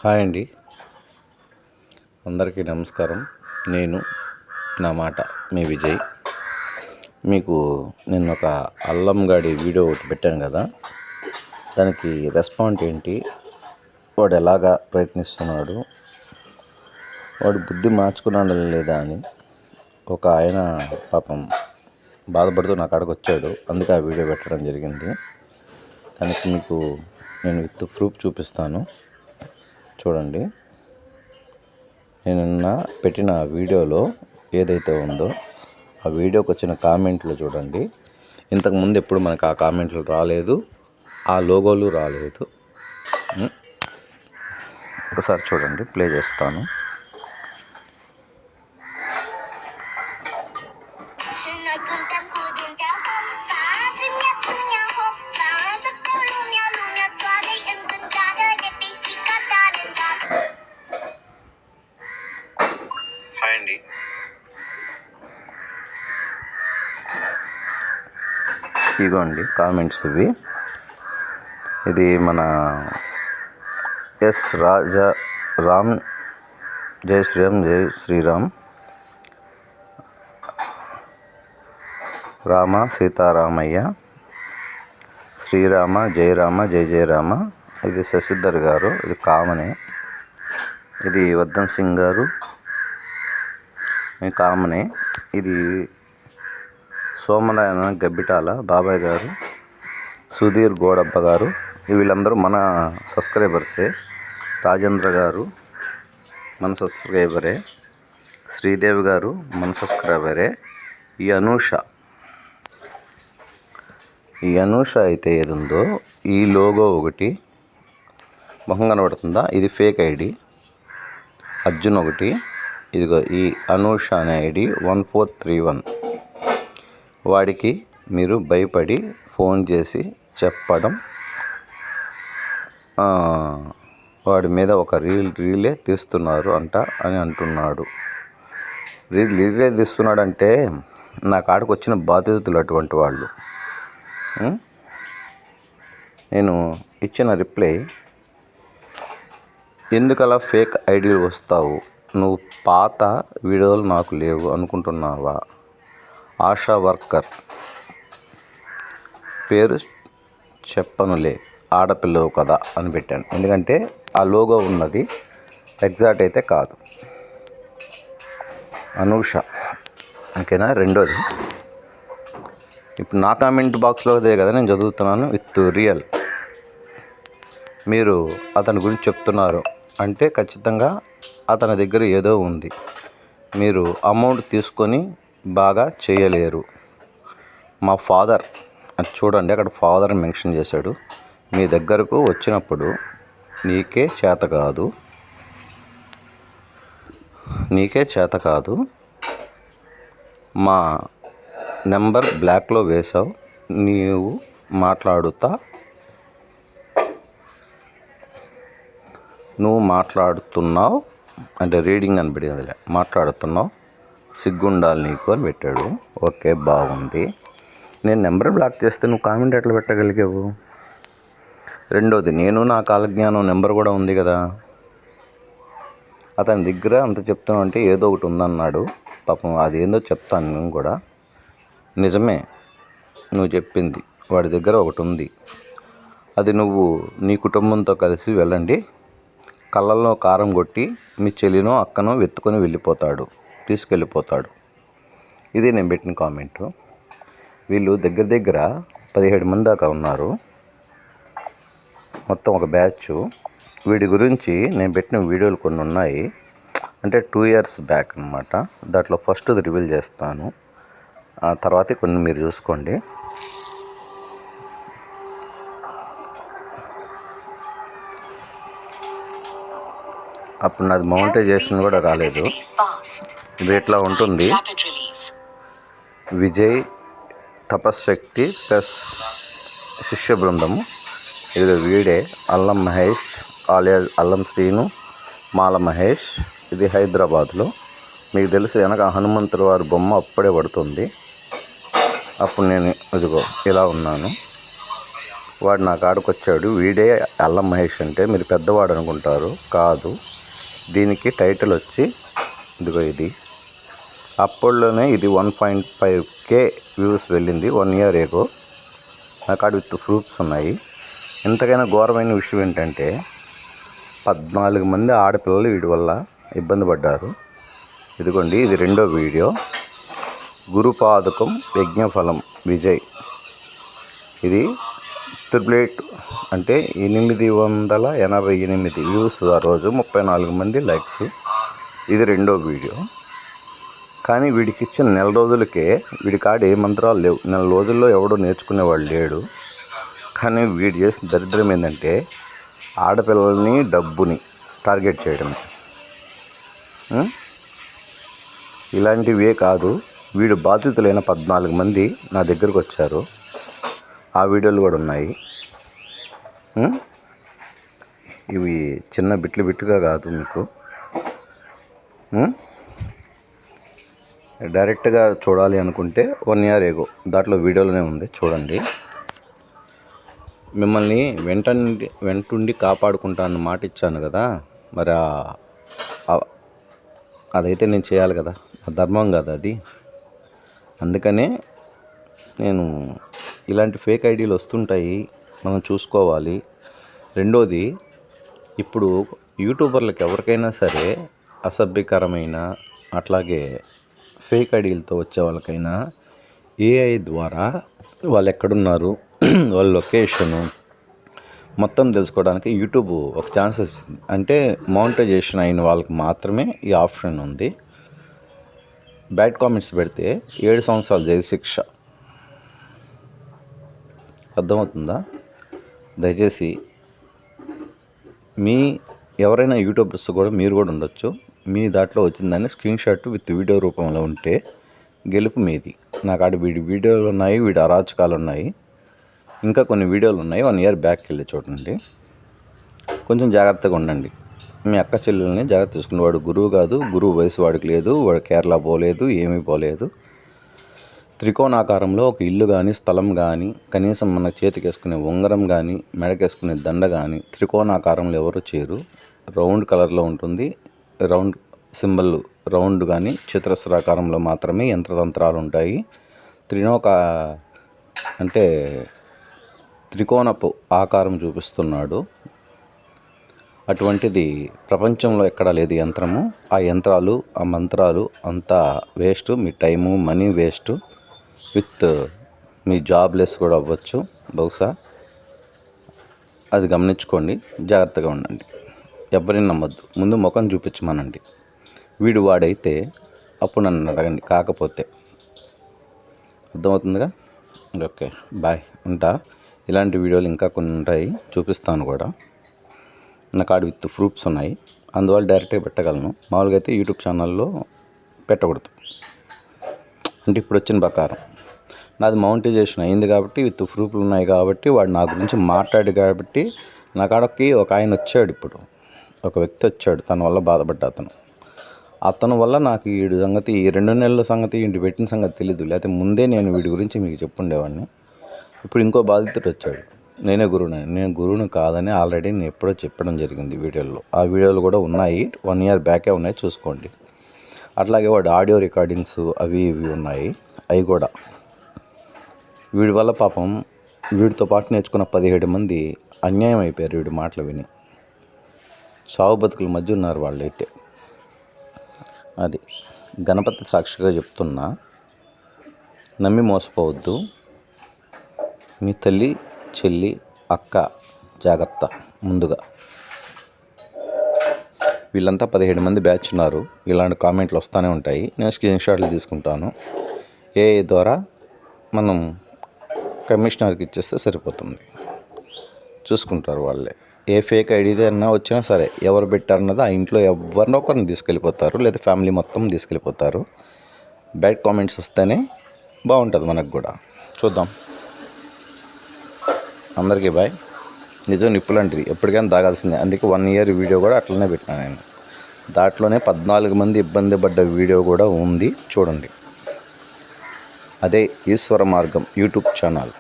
Hi అండి, అందరికీ నమస్కారం. నేను నా మాట మీ విజయ్. మీకు నిన్న ఒక అల్లం గాడి వీడియో ఒకటి పెట్టాను కదా, దానికి రెస్పాండ్ ఏంటి, వాడు ఎలాగా ప్రయత్నిస్తున్నాడు, వాడు బుద్ధి మార్చుకున్నాడు లేదా అని ఒక ఆయన పాపం బాధపడుతూ నా కాడికి వచ్చాడు. అందుకే ఆ వీడియో పెట్టడం జరిగింది. దానికి మీకు నేను విత్ ప్రూఫ్ చూపిస్తాను, చూడండి. నేను నిన్న పెట్టిన వీడియోలో ఏదైతే ఉందో ఆ వీడియోకి వచ్చిన కామెంట్లు చూడండి. ఇంతకుముందు ఎప్పుడు మనకు ఆ కామెంట్లు రాలేదు, ఆ లోగోలు రాలేదు. ఒకసారి చూడండి, ప్లే చేస్తాను. హాయ్ అండి, ఇదిగోండి కామెంట్స్ ఇవి. ఇది మన ఎస్ రాజా రామ్, జై శ్రీరామ్, జై శ్రీరామ్, రామ సీతారామయ్య, శ్రీరామ జై రామ, జై జయ రామ. ఇది శశిధర్ గారు, ఇది కామనే. ఇది వర్ధన్ సింగ్ గారు, కామనే. ఇది సోమనారాయణ గబ్బిటాల బాబాయ్ గారు, సుధీర్ గోడప్ప గారు. వీళ్ళందరూ మన సబ్స్క్రైబర్సే. రాజేంద్ర గారు మన సబ్స్క్రైబరే, శ్రీదేవి గారు మన సబ్స్క్రైబరే. ఈ అనూష అయితే ఏది ఉందో, ఈ లోగో ఒకటి మొహం కనబడుతుందా, ఇది ఫేక్ ఐడి. అర్జున్ ఒకటి, ఇదిగో ఈ అనూష అనే ఐడి 1431. వాడికి మీరు భయపడి ఫోన్ చేసి చెప్పడం, వాడి మీద ఒక రీలే తీస్తున్నారు అని అంటున్నాడు. రీలే తీస్తున్నాడంటే నా కాడికి వచ్చిన బాధితులు అటువంటి వాళ్ళు. నేను ఇచ్చిన రిప్లై, ఎందుకలా ఫేక్ ఐడీలు వస్తావు, నువ్వు పాత వీడియోలు నాకు లేవు అనుకుంటున్నావా, ఆశా వర్కర్ పేరు చెప్పనులే, ఆడపిల్లవు కదా అని పెట్టాను. ఎందుకంటే ఆ లోగో ఉన్నది ఎగ్జాక్ట్ అయితే కాదు. అనూష ఓకేనా. రెండోది, ఇప్పుడు నా కామెంట్ బాక్స్లో అదే కదా నేను చదువుతున్నాను, విత్ రియల్. మీరు అతని గురించి చెప్తున్నారు అంటే ఖచ్చితంగా అతని దగ్గర ఏదో ఉంది. మీరు అమౌంట్ తీసుకొని బాగా చేయలేరు. మా ఫాదర్ అది చూడండి, అక్కడ ఫాదర్ మెన్షన్ చేశాడు. మీ దగ్గరకు వచ్చినప్పుడు నీకే చేత కాదు, మా నెంబర్ బ్లాక్లో వేసావు, నువ్వు మాట్లాడుతున్నావు అంటే రీడింగ్ అని పెట్టింది, మాట్లాడుతున్నావు, సిగ్గుండాలి నీకు అని పెట్టాడు. ఓకే, బాగుంది. నేను నెంబర్ బ్లాక్ చేస్తే నువ్వు కామెంట్ ఎట్లా పెట్టగలిగావు? రెండోది, నేను నా కాలజ్ఞానం నెంబర్ కూడా ఉంది కదా. అతని దగ్గర అంత చెప్తాను అంటే ఏదో ఒకటి ఉందన్నాడు. పాపం అది ఏందో చెప్తాను నేను కూడా. నిజమే నువ్వు చెప్పింది, వాడి దగ్గర ఒకటి ఉంది. అది నువ్వు నీ కుటుంబంతో కలిసి వెళ్ళండి, కళ్ళల్లో కారం కొట్టి మీ చెల్లినో అక్కనో వెతుకొని తీసుకెళ్ళిపోతాడు. ఇది నేను పెట్టిన కామెంటు. వీళ్ళు దగ్గర 17 మంది దాకా ఉన్నారు, మొత్తం ఒక బ్యాచ్. వీడి గురించి నేను పెట్టిన వీడియోలు కొన్ని ఉన్నాయి, అంటే 2 years బ్యాక్ అనమాట. దాంట్లో ఫస్ట్ రివీల్ చేస్తాను, ఆ తర్వాత కొన్ని మీరు చూసుకోండి. అప్పుడు నాది మౌంటైజేషన్ కూడా కాలేదు. ఇది ఇట్లా ఉంటుంది, విజయ్ తపశ్శక్తి ప్లస్ శిష్య బృందము. ఇది వీడే అల్లం మహేష్ ఆలియాస్ అల్లం శ్రీను, మాల మహేష్. ఇది హైదరాబాద్లో. మీకు తెలుసు, వెనక హనుమంతుల వారి బొమ్మ అప్పుడే పడుతుంది. అప్పుడు నేను ఇదిగో ఇలా ఉన్నాను. వాడు నా కాడికి వచ్చాడు, వీడే అల్లం మహేష్ అంటే మీరు పెద్దవాడు అనుకుంటారు, కాదు. దీనికి టైటిల్ వచ్చి ఇదిగో ఇది. అప్పట్లోనే ఇది 1.5K వ్యూస్ వెళ్ళింది 1 year ago. నా కాడ విత్ ప్రూఫ్స్ ఉన్నాయి. ఇంతకైనా ఘోరమైన విషయం ఏంటంటే 14 మంది ఆడపిల్లలు వీడి వల్ల ఇబ్బంది పడ్డారు. ఇదిగోండి, ఇది 2వ వీడియో. గురుపాదకం యజ్ఞఫలం విజయ్. ఇది 888 అంటే 888 వ్యూస్ ఆ రోజు, 34 మంది లైక్స్. ఇది 2వ వీడియో. కానీ వీడికి ఇచ్చిన నెల రోజులకే వీడి కాడ ఏ మంత్రాలు లేవు. నెల రోజుల్లో ఎవడో నేర్చుకునేవాడు లేడు. కానీ వీడు చేసిన దరిద్రం ఏంటంటే ఆడపిల్లల్ని డబ్బుని టార్గెట్ చేయడమే. ఇలాంటివే కాదు, వీడు బాధితులైన 14 మంది నా దగ్గరకు వచ్చారు. ఆ వీడియోలు కూడా ఉన్నాయి. ఇవి చిన్న బిట్లుగా కాదు, మీకు డైరెక్ట్గా చూడాలి అనుకుంటే 1 year ago దాంట్లో వీడియోలోనే ఉంది, చూడండి. మిమ్మల్ని వెంటుండి కాపాడుకుంటానని మాట ఇచ్చాను కదా, మరి అదైతే నేను చేయాలి కదా, ధర్మం కదా అది. అందుకనే నేను ఇలాంటి ఫేక్ ఐడీలు వస్తుంటాయి, మనం చూసుకోవాలి. రెండోది, ఇప్పుడు యూట్యూబర్లకు ఎవరికైనా సరే అసభ్యకరమైన అట్లాగే ఫేక్ ఐడీలతో వచ్చే వాళ్ళకైనా ఏఐ ద్వారా వాళ్ళు ఎక్కడున్నారు, వాళ్ళ లొకేషను మొత్తం తెలుసుకోవడానికి యూట్యూబ్ ఒక ఛాన్సెస్, అంటే మానిటైజేషన్ అయిన వాళ్ళకి మాత్రమే ఈ ఆప్షన్ ఉంది. బ్యాడ్ కామెంట్స్ పెడితే 7 సంవత్సరాలు జైలు శిక్ష. అర్థమవుతుందా? దయచేసి ఎవరైనా యూట్యూబర్స్ కూడా మీరు కూడా ఉండొచ్చు, మీ దాంట్లో వచ్చిందని స్క్రీన్ షాట్ విత్ వీడియో రూపంలో ఉంటే గెలుపు మీది. నాకు ఆడ వీడియోలు ఉన్నాయి, వీడి అరాచకాలు ఉన్నాయి, ఇంకా కొన్ని వీడియోలు ఉన్నాయి. 1 year బ్యాక్కి వెళ్ళి చూడండి. కొంచెం జాగ్రత్తగా ఉండండి. మీ అక్క చెల్లెల్ని జాగ్రత్త చూసుకుని. వాడు గురువు కాదు, గురువు వయసు వాడికి లేదు, వాడు కేరళ పోలేదు, ఏమీ పోలేదు. త్రికోణాకారంలో ఒక ఇల్లు కానీ స్థలం కానీ, కనీసం మన చేతికి వేసుకునే ఉంగరం కానీ మెడకేసుకునే దండ కానీ త్రికోణాకారంలో ఎవరు చేయరు. రౌండ్ కలర్లో ఉంటుంది. రౌండ్ సింబల్ రౌండ్ కానీ చతురస్రాకారంలో మాత్రమే యంత్రతంత్రాలు ఉంటాయి. అంటే త్రికోణపు ఆకారం చూపిస్తున్నాడు. అటువంటిది ప్రపంచంలో ఎక్కడా లేదు యంత్రము. ఆ యంత్రాలు, ఆ మంత్రాలు అంతా waste. Me time money waste. With me jobless కూడా అవ్వచ్చు బహుశా. అది గమనించుకోండి, జాగ్రత్తగా ఉండండి. ఎవరిని నమ్మొద్దు. ముందు ముఖం చూపించమనండి. వీడు వాడైతే అప్పుడు నన్ను అడగండి, కాకపోతే. అర్థమవుతుందిగా? ఓకే, బాయ్, ఉంటా. ఇలాంటి వీడియోలు ఇంకా కొన్ని ఉంటాయి, చూపిస్తాను కూడా. నా కార్డు విత్ ప్రూఫ్స్ ఉన్నాయి, అందువల్ల డైరెక్ట్గా పెట్టగలను. మామూలుగా అయితే యూట్యూబ్ ఛానల్లో పెట్టకూడదు. అంటే ఇప్పుడు వచ్చిన ప్రకారం నాది మౌంటైజేషన్ అయింది కాబట్టి విత్ ప్రూఫ్లు ఉన్నాయి కాబట్టి వాడు నా గురించి మాట్లాడు కాబట్టి నా కాడకి ఒక ఆయన వచ్చాడు. ఇప్పుడు ఒక వ్యక్తి వచ్చాడు, తన వల్ల బాధపడ్డ అతను వల్ల నాకు వీడి సంగతి, ఈ 2 నెలల సంగతి, వీడి పెట్టిన సంగతి తెలీదు. లేకపోతే ముందే నేను వీడి గురించి మీకు చెప్పుండేవాడిని. ఇప్పుడు ఇంకో బాధితుడు వచ్చాడు, నేను గురువుని కాదని ఆల్రెడీ నేను ఎప్పుడో చెప్పడం జరిగింది వీడియోలో. ఆ వీడియోలు కూడా ఉన్నాయి, 1 year బ్యాకే ఉన్నాయి, చూసుకోండి. అట్లాగే వాడు ఆడియో రికార్డింగ్స్ అవి ఇవి ఉన్నాయి, అవి కూడా. వీడి వల్ల పాపం వీడితో పాటు నేర్చుకున్న 17 మంది అన్యాయం అయిపోయారు వీడి మాటలు విని. సావు బతుకుల మధ్య ఉన్నారు వాళ్ళైతే. అది గణపతి సాక్షిగా చెప్తున్నా, నమ్మి మోసపోవద్దు. మీ తల్లి, చెల్లి, అక్క జాగ్రత్త. ముందుగా వీళ్ళంతా 17 మంది బ్యాచ్ ఉన్నారు. ఇలాంటి కామెంట్లు వస్తూనే ఉంటాయి, నేను స్క్రీన్ షాట్లు తీసుకుంటాను. ఏఐ ద్వారా మనం కమిషనర్కి ఇచ్చేస్తే సరిపోతుంది, చూసుకుంటారు వాళ్ళే. ఏ ఫేక్ ఐడి అన్నా వచ్చినా సరే ఎవరు పెట్టారన్నది ఆ ఇంట్లో ఎవరినో ఒకరిని తీసుకెళ్ళిపోతారు, లేదా ఫ్యామిలీ మొత్తం తీసుకెళ్ళిపోతారు. బ్యాడ్ కామెంట్స్ వస్తేనే బాగుంటుంది మనకు కూడా. చూద్దాం. అందరికీ బాయ్. నిజం నిప్పులాంటిది, ఎప్పటికైనా తాగాల్సిందే. అందుకే 1 year వీడియో కూడా అట్లనే పెట్టినా నేను. దాంట్లోనే 14 మంది ఇబ్బంది పడ్డ వీడియో కూడా ఉంది, చూడండి. అదే ఈశ్వర మార్గం యూట్యూబ్ ఛానల్.